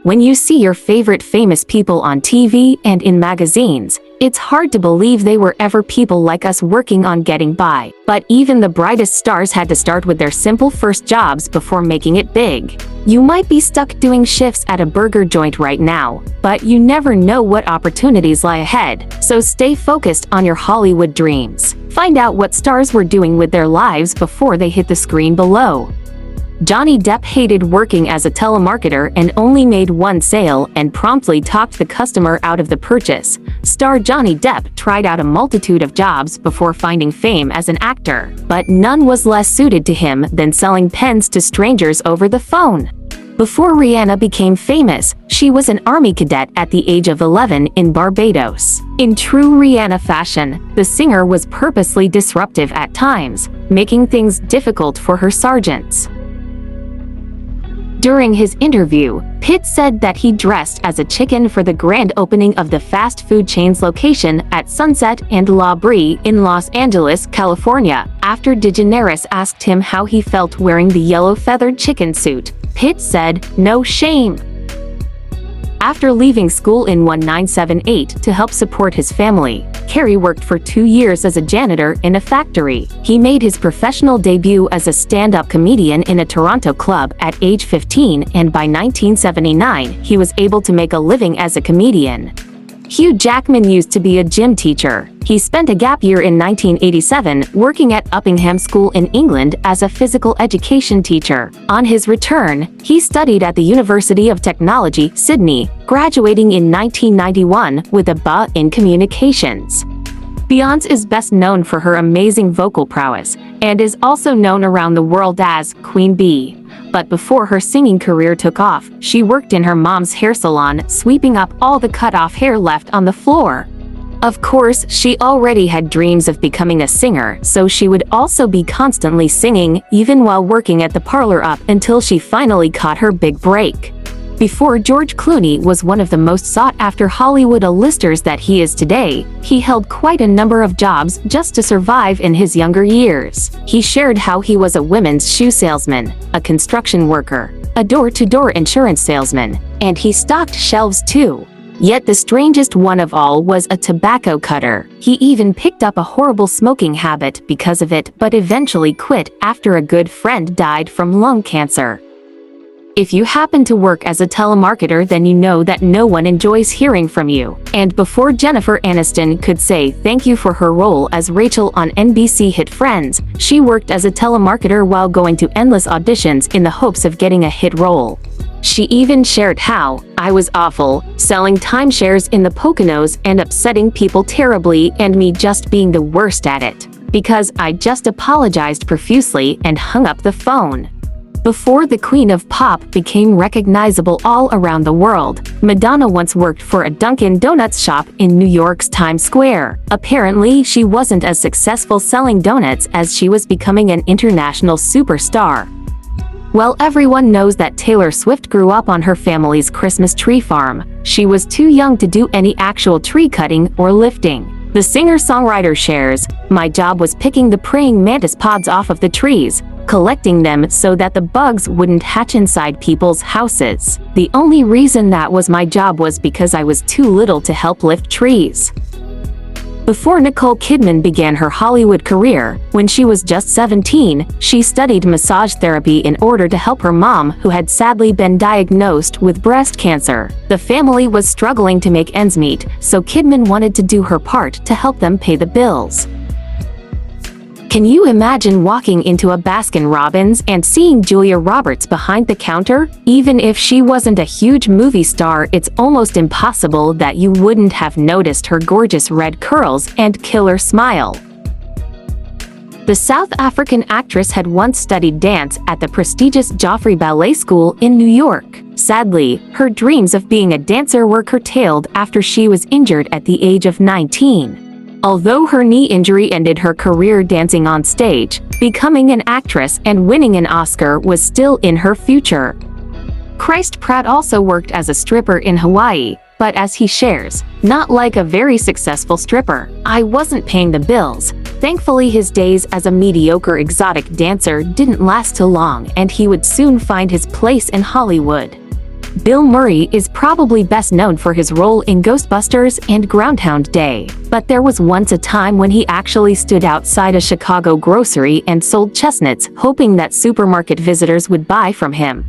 When you see your favorite famous people on TV and in magazines, it's hard to believe they were ever people like us working on getting by. But even the brightest stars had to start with their simple first jobs before making it big. You might be stuck doing shifts at a burger joint right now, but you never know what opportunities lie ahead, so stay focused on your Hollywood dreams. Find out what stars were doing with their lives before they hit the screen below. Johnny Depp hated working as a telemarketer and only made one sale and promptly talked the customer out of the purchase. Star Johnny Depp tried out a multitude of jobs before finding fame as an actor, but none was less suited to him than selling pens to strangers over the phone. Before Rihanna became famous, she was an army cadet at the age of 11 in Barbados. In true Rihanna fashion, the singer was purposely disruptive at times, making things difficult for her sergeants. During his interview, Pitt said that he dressed as a chicken for the grand opening of the fast food chain's location at Sunset and La Brea in Los Angeles, California. After DeGeneres asked him how he felt wearing the yellow feathered chicken suit, Pitt said, "No shame." After leaving school in 1978 to help support his family, Carey worked for 2 years as a janitor in a factory. He made his professional debut as a stand-up comedian in a Toronto club at age 15, and by 1979, he was able to make a living as a comedian. Hugh Jackman used to be a gym teacher. He spent a gap year in 1987 working at Uppingham School in England as a physical education teacher. On his return, he studied at the University of Technology, Sydney, graduating in 1991 with a BA in communications. Beyonce is best known for her amazing vocal prowess, and is also known around the world as Queen Bee. But before her singing career took off, she worked in her mom's hair salon, sweeping up all the cut-off hair left on the floor. Of course, she already had dreams of becoming a singer, so she would also be constantly singing, even while working at the parlor up until she finally caught her big break. Before George Clooney was one of the most sought-after Hollywood A-listers that he is today, he held quite a number of jobs just to survive in his younger years. He shared how he was a women's shoe salesman, a construction worker, a door-to-door insurance salesman, and he stocked shelves too. Yet the strangest one of all was a tobacco cutter. He even picked up a horrible smoking habit because of it, but eventually quit after a good friend died from lung cancer. If you happen to work as a telemarketer, then you know that no one enjoys hearing from you. And before Jennifer Aniston could say thank you for her role as Rachel on NBC hit Friends, she worked as a telemarketer while going to endless auditions in the hopes of getting a hit role. She even shared how, "I was awful, selling timeshares in the Poconos and upsetting people terribly, and me just being the worst at it, because I just apologized profusely and hung up the phone." Before the Queen of Pop became recognizable all around the world, Madonna once worked for a Dunkin' Donuts shop in New York's Times Square. Apparently, she wasn't as successful selling donuts as she was becoming an international superstar. Well, everyone knows that Taylor Swift grew up on her family's Christmas tree farm. She was too young to do any actual tree cutting or lifting. The singer-songwriter shares, "My job was picking the praying mantis pods off of the trees, collecting them so that the bugs wouldn't hatch inside people's houses. The only reason that was my job was because I was too little to help lift trees." Before Nicole Kidman began her Hollywood career, when she was just 17, she studied massage therapy in order to help her mom, who had sadly been diagnosed with breast cancer. The family was struggling to make ends meet, so Kidman wanted to do her part to help them pay the bills. Can you imagine walking into a Baskin-Robbins and seeing Julia Roberts behind the counter? Even if she wasn't a huge movie star, it's almost impossible that you wouldn't have noticed her gorgeous red curls and killer smile. The South African actress had once studied dance at the prestigious Joffrey Ballet School in New York. Sadly, her dreams of being a dancer were curtailed after she was injured at the age of 19. Although her knee injury ended her career dancing on stage, becoming an actress and winning an Oscar was still in her future. Pratt also worked as a stripper in Hawaii, but as he shares, not like a very successful stripper. "I wasn't paying the bills." Thankfully, his days as a mediocre exotic dancer didn't last too long, and he would soon find his place in Hollywood. Bill Murray is probably best known for his role in Ghostbusters and Groundhog Day. But there was once a time when he actually stood outside a Chicago grocery and sold chestnuts, hoping that supermarket visitors would buy from him.